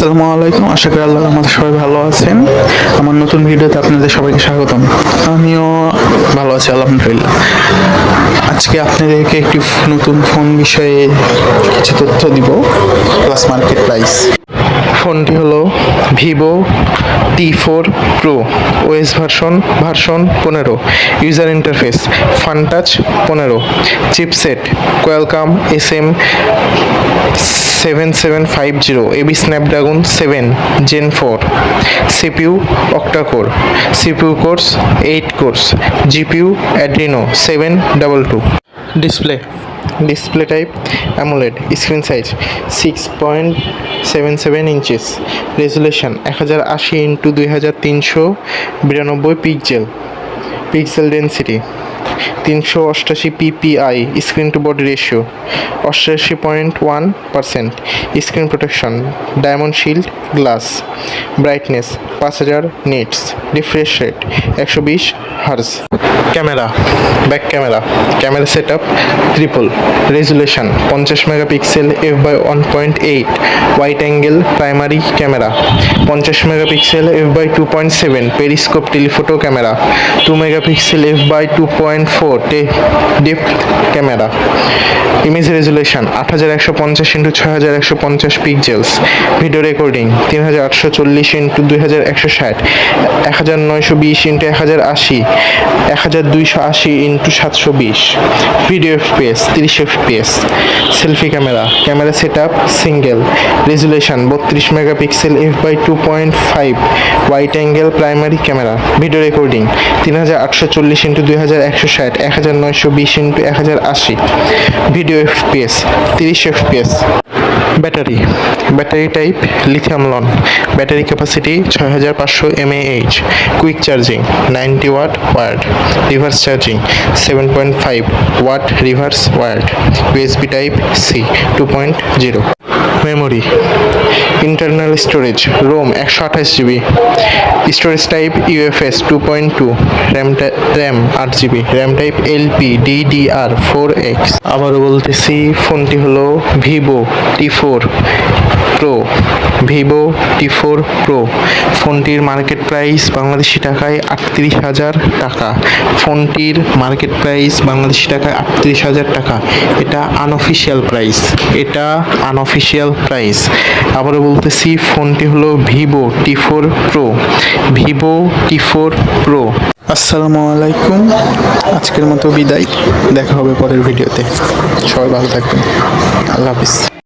আসসালামু আলাইকুম। আশা করি আল্লাহর রহমতে সবাই ভালো আছেন। আমার নতুন ভিডিওতে আপনাদের সবাইকে স্বাগতম। আমিও ভালো আছি আলহামদুলিল্লাহ। আজকে আপনাদেরকে একটি নতুন ফোন বিষয়ে কিছু তথ্য দিব, প্লাস মার্কেট প্রাইস। ফোনটি হলো Vivo T4 Pro, OS version 15, user interface Funtouch 15, chipset Qualcomm SM7750, এবি Snapdragon 7 Gen 4, CPU octa core, CPU cores 8 cores, GPU Adreno 722। Display type AMOLED, screen size 6.77 inches, resolution 1080x2392 pixel density 388 ppi, screen to body ratio 88.1%, screen protection diamond shield glass, brightness 5000 nits, refresh rate 120 hertz. Back camera set up triple, resolution 50 megapixel f/1.8, wide angle primary camera, 50 megapixel f/2.7 periscope telephoto camera, 2 megapixel f/2.4 depth camera, image resolution 8150x6150 pixels, video recording 3840x2160, 1920x1080, 1280x720, video FPS 30 fps, selfie camera set up single, resolution 32 megapixel f/2.5, wide angle primary camera, video recording 3840x2160, 1920x1080, video FPS 30 fps। Battery type lithium ion, battery capacity 6500 mAh, quick charging 90 watt wired, reverse charging 7.5 watt reverse wired, USB type C 2.0। Memory internal storage ROM 128GB, storage type UFS 2.2, RAM 8GB, RAM type LPDDR4X। আবারও বলতেছি, ফোনটি হলো Vivo T4 Pro। ফোনটির market price Bangladeshi টাকায় 38,000 টাকা। ফোনটির market price Bangladeshi টাকায় 38,000 টাকা। এটা আনঅফিশিয়াল প্রাইস। আবারও বলতেছি, ফোনটি হলো ভিভো T4 Pro। আসসালামু আলাইকুম। আজকের মতো বিদায়, দেখা হবে পরের ভিডিওতে। সবাই ভালো থাকবেন, আল্লাহ হাফিজ।